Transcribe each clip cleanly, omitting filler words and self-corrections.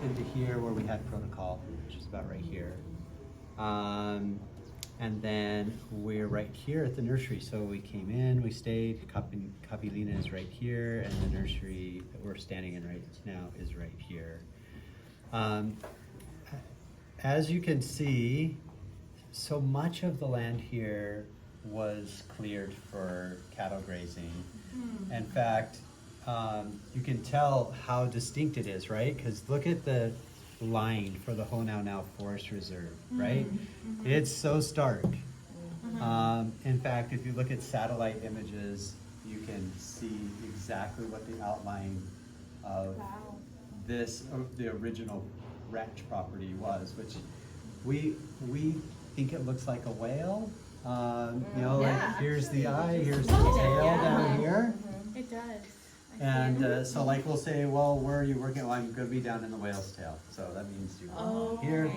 into here where we had protocol, which is about right here. And then we're right here at the nursery. So we came in, we stayed, Capilina is right here, and the nursery that we're standing in right now is right here. As you can see, so much of the land here was cleared for cattle grazing. In fact, you can tell how distinct it is, right? Because look at the line for the Honau Forest Reserve, right? It's so stark. In fact, if you look at satellite images, you can see exactly what the outline of this, the original ranch property was, which we think it looks like a whale. You know, like here's the eye, here's the tail down here. It does. And so like we'll say, well, where are you working? Well, I'm gonna be down in the whale's tail. So that means you're here.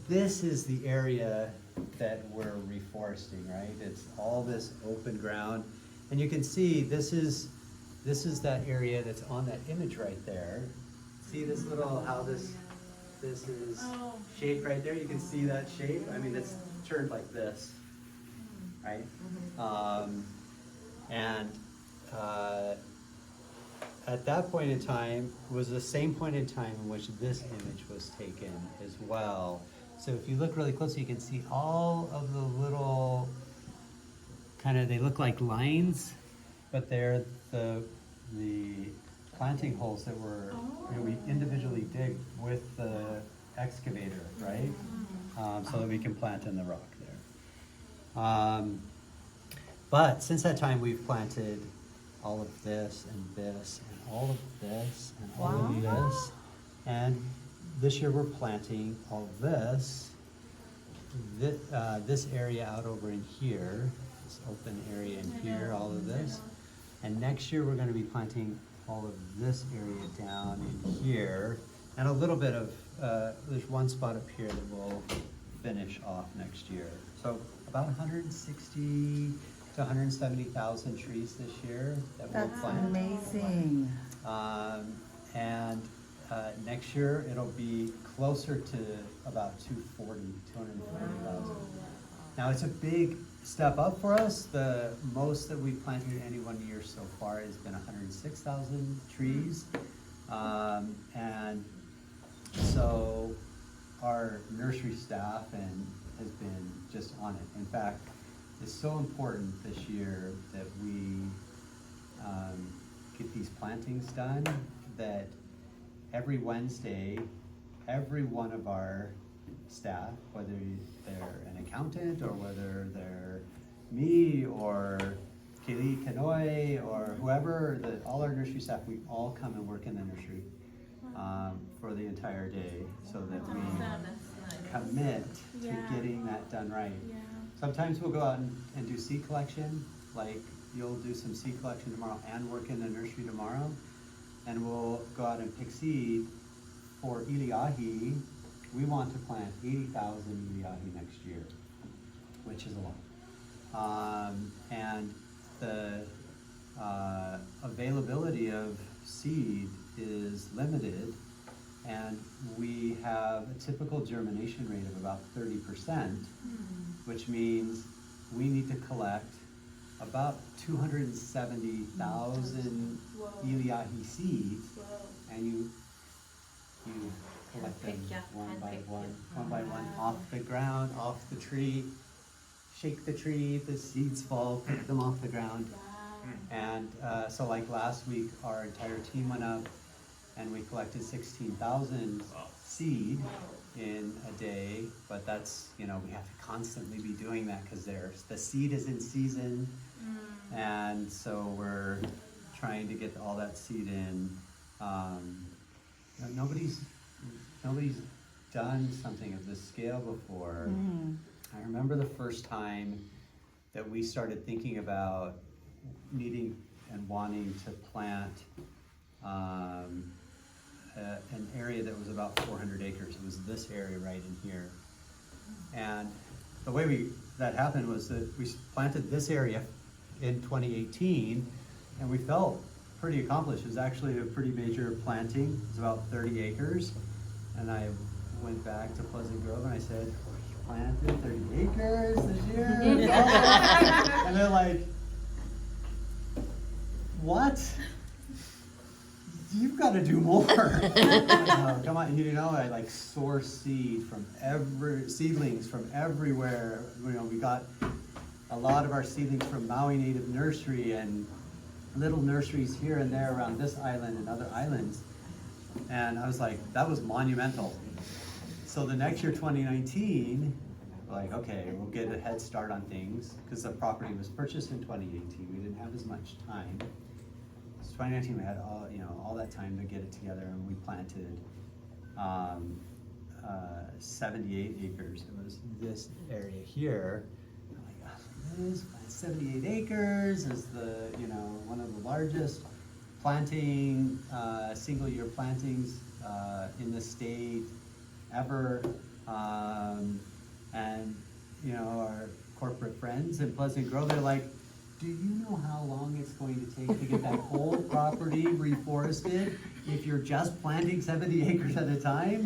This is the area that we're reforesting, right? It's all this open ground. And you can see this is that area that's on that image right there. See this little, how this is shaped right there? You can see that shape. I mean, it's turned like this, right? At that point in time was the same point in time in which this image was taken as well. So if you look really closely, you can see all of the little they look like lines, but they're the planting holes that were we individually dig with the excavator, right? So that we can plant in the rock there. But since that time, we've planted all of this and this and all of this and all of this. And this year we're planting all of this, this area out over in here, this open area in here, all of this. And next year we're going to be planting all of this area down in here, and a little bit of, there's one spot up here that we'll finish off next year. So about 160 to 170,000 trees this year that we'll plant. That's amazing. And next year it'll be closer to about 240,000. Now it's a big step up for us. The most that we've planted in any 1 year so far has been 106,000 trees. And so our nursery staff has been just on it. In fact, it's so important this year that we get these plantings done, that every Wednesday, every one of our staff, whether they're an accountant or whether they're me or Kaylee Kanoi or whoever, all our nursery staff, we all come and work in the nursery for the entire day, so that we commit to getting that done right. Sometimes we'll go out and do seed collection, like you'll do some seed collection tomorrow and work in the nursery tomorrow, and we'll go out and pick seed for Iliahi. We want to plant 80,000 Iliahi next year, which is a lot. And the availability of seed is limited, and we have a typical germination rate of about 30%, which means we need to collect about 270,000 Iliahi seeds, and you collect them one by one, off the ground, off the tree, shake the tree, the seeds fall, pick them off the ground. And so like last week, our entire team went up and we collected 16,000 seed in a day, but that's, we have to constantly be doing that because the seed is in season, and so we're trying to get all that seed in. Nobody's done something of this scale before. I remember the first time that we started thinking about needing and wanting to plant an area that was about 400 acres. It was this area right in here. And the way that happened was that we planted this area in 2018, and we felt pretty accomplished. It was actually a pretty major planting. It was about 30 acres. And I went back to Pleasant Grove and I said, we planted 30 acres this year. And they're like, what? You've got to do more. Come on, you know, I like source seedlings from everywhere. You know, we got a lot of our seedlings from Maui Native Nursery and little nurseries here and there around this island and other islands. And I was like, that was monumental. So the next year, 2019, like, okay, we'll get a head start on things because the property was purchased in 2018. We didn't have as much time. So 2019, we had all that time to get it together, and we planted 78 acres. It was this area here. I'm like, oh, this 78 acres is one of the largest planting, single-year plantings in the state ever. And our corporate friends in Pleasant Grove, they're like, do you know how long it's going to take to get that whole property reforested if you're just planting 70 acres at a time?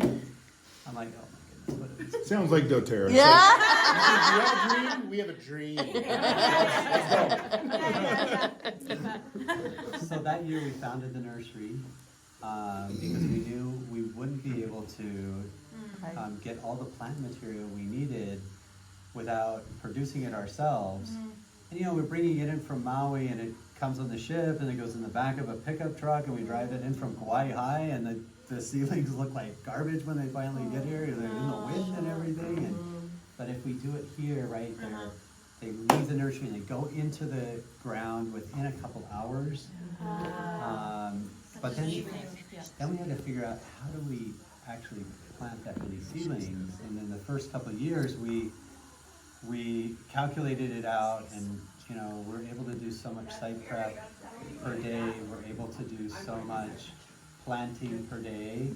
I'm like, oh my goodness, what is Sounds like doTERRA. Yeah. So, we have a dream. Let's go. So that year we founded the nursery because we knew we wouldn't be able to get all the plant material we needed without producing it ourselves. And we're bringing it in from Maui, and it comes on the ship, and it goes in the back of a pickup truck, and we drive it in from Hawaii High, and the seedlings look like garbage when they finally get here. They're in the wind and everything. But if we do it here, right, they leave the nursery and they go into the ground within a couple hours. But then we had to figure out, how do we actually plant that many seedlings? And in the first couple of years, we calculated it out, and we're able to do so much site prep per day. We're able to do so much planting per day,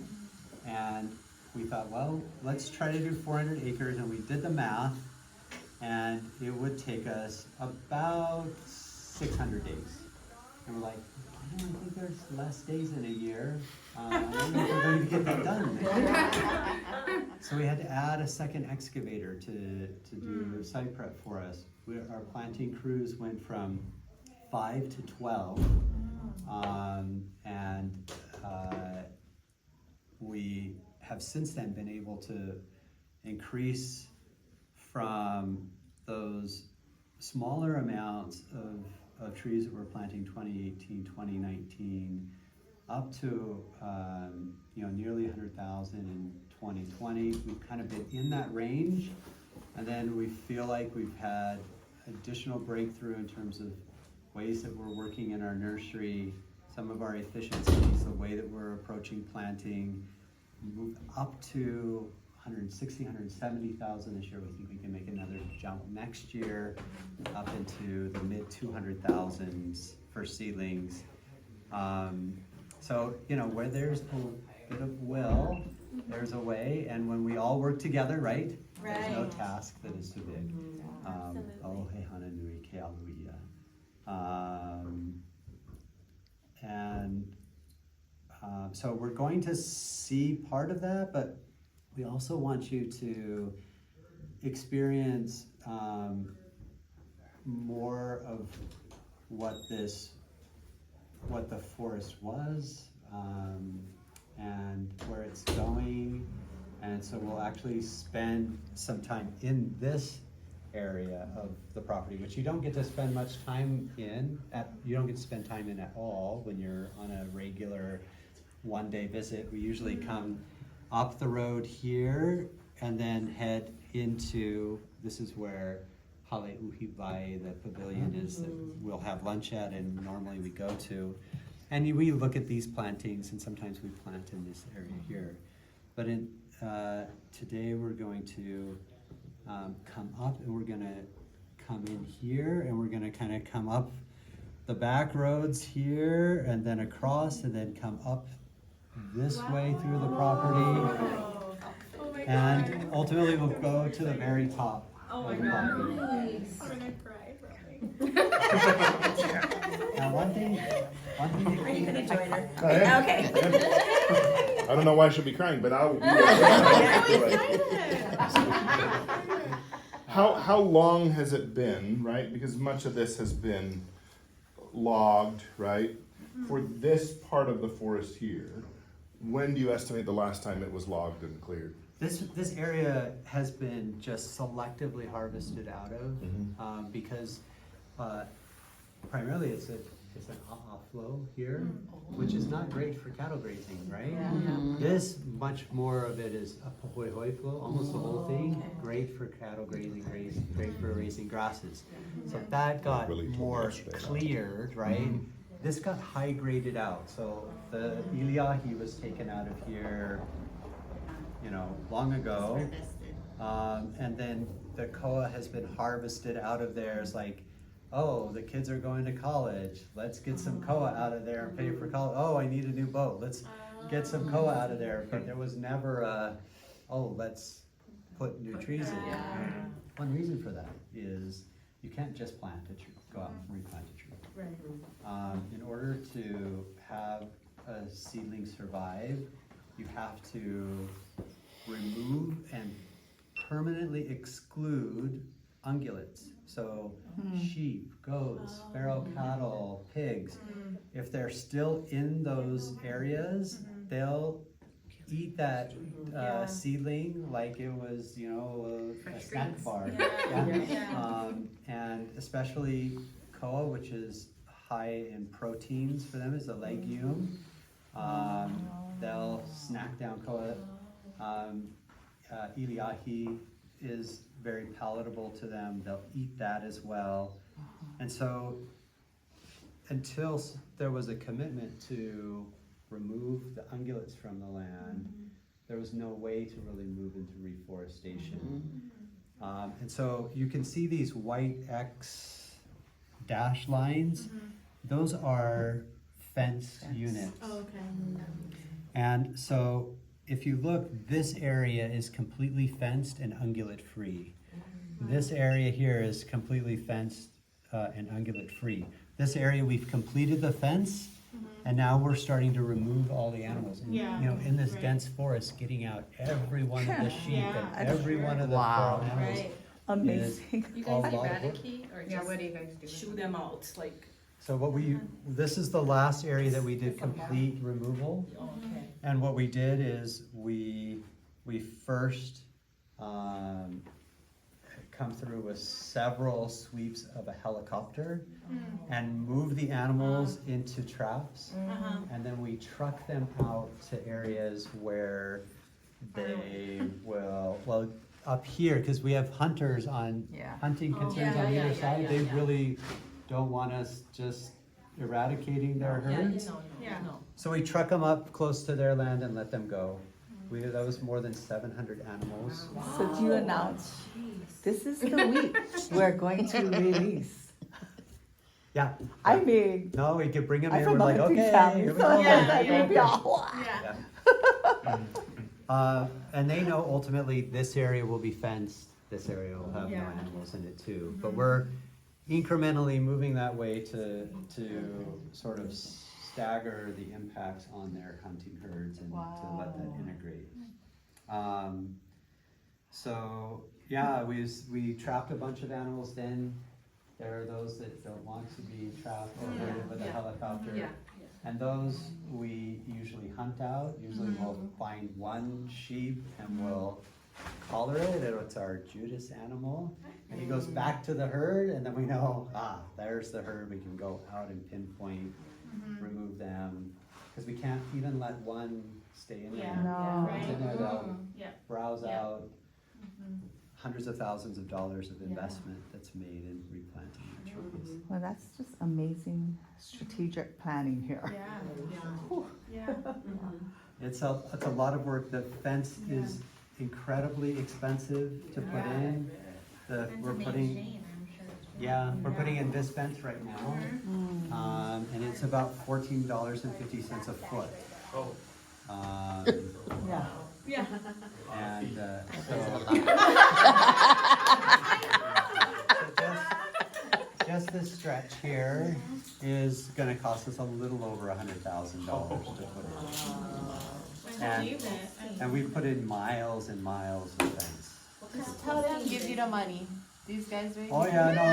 and we thought, well, let's try to do 400 acres, and we did the math, and it would take us about 600 days. And we're like, I don't think there's less days in a year. I don't know if we're going to get that done. So we had to add a second excavator to do site prep for us. Our planting crews went from 5 to 12, and we have since then been able to increase from those smaller amounts of trees that we're planting 2018, 2019, up to nearly 100,000 in 2020. We've kind of been in that range, and then we feel like we've had additional breakthrough in terms of ways that we're working in our nursery, some of our efficiencies, the way that we're approaching planting. We moved up to 160, 170,000 this year. We think we can make another jump next year up into the mid 200,000s for seedlings. So, where there's a bit of will, there's a way, and when we all work together, right? There's no task that is too big. Oh, he hana nui ke aluia. So we're going to see part of that, but we also want you to experience more of what the forest was, and where it's going. And so we'll actually spend some time in this area of the property, which you don't get to spend much time in. You don't get to spend time in at all when you're on a regular one-day visit. We usually come up the road here and then head into, this is where Hale Uhiwai, the pavilion is that we'll have lunch at, and normally we go to. And we look at these plantings, and sometimes we plant in this area here. But today we're going to come up, and we're going to come in here, and we're going to kind of come up the back roads here, and then across, and then come up this way through the property. And ultimately we'll go to the very top. Oh my god. I'm gonna cry, probably. Now, one thing to Are you gonna keep, join her? I am. Okay. I don't know why I should be crying, but I will be. How long has it been, right? Because much of this has been logged, right? For this part of the forest here, when do you estimate the last time it was logged and cleared? this area has been just selectively harvested out of, because, primarily it's an outflow here, which is not great for cattle grazing, right? This, much more of it is a pahoihoi flow, almost the whole thing, great for cattle grazing, great for raising grasses. So that got Really told me more yesterday. cleared, right? This got high graded out, so the iliahi was taken out of here, you know, long ago. And then the koa has been harvested out of there. It's like, oh, the kids are going to college. Let's get some koa out of there and pay for college. Oh, I need a new boat. Let's get some koa out of there. But there was never a, oh, let's put new trees in there. One reason for that is you can't just plant a tree, go out and replant a tree. In order to have a seedling survive, you have to remove and permanently exclude ungulates. So sheep, goats, feral cattle, pigs, if they're still in those areas, they'll eat that seedling like it was, you know, a snack bar. And especially koa, which is high in proteins for them, is a legume. They'll snack down koa. Iliahi is very palatable to them. They'll eat that as well. And so until there was a commitment to remove the ungulates from the land, there was no way to really move into reforestation. And so you can see these white X dash lines. Those are fenced units. Oh, okay. And so if you look, this area is completely fenced and ungulate free. This area here is completely fenced and ungulate free. This area, we've completed the fence, and now we're starting to remove all the animals. And, you know, in this dense forest, getting out every one of the sheep and every one of the feral animals Amazing. is You a guys lot of work. eradicate or just What do you guys do? shoo them out, like, So this is the last area that we did complete removal. okay. And what we did is we first come through with several sweeps of a helicopter and move the animals into traps. And then we truck them out to areas where they will, well, up here, because we have hunters on, hunting concerns on either side, they really don't want us just eradicating their herds. No. So we truck them up close to their land and let them go. That was more than 700 animals. So do you announce, this is the week we're going to release? Yeah. I mean, No, we could bring them I'm in, from we're a like, hunting okay, family, here we so go. maybe I'll. And they know ultimately this area will be fenced, this area will have no animals in it too. But we're incrementally moving that way to sort of stagger the impacts on their hunting herds and to let that integrate. So yeah, we trapped a bunch of animals then. There are those that don't want to be trapped or herded with a helicopter. And those we usually hunt out. Usually we'll find one sheep and we'll collar it. It's our Judas animal. And he goes back to the herd, and then we know, there's the herd. We can go out and pinpoint, remove them. Because we can't even let one stay in there. No. Once in there, they'll Yeah. browse out. Hundreds of thousands of dollars of investment that's made in replanting the trees. Well, that's just amazing strategic planning here. It's a lot of work. The fence is incredibly expensive to put in. We're putting in this fence right now. And it's about $14.50 a foot. Yeah. And just this stretch here is gonna cost us a little over $100,000 to put in. And we put in miles and miles of things. Just tell them, give you the money. These guys right Oh, here. yeah, no,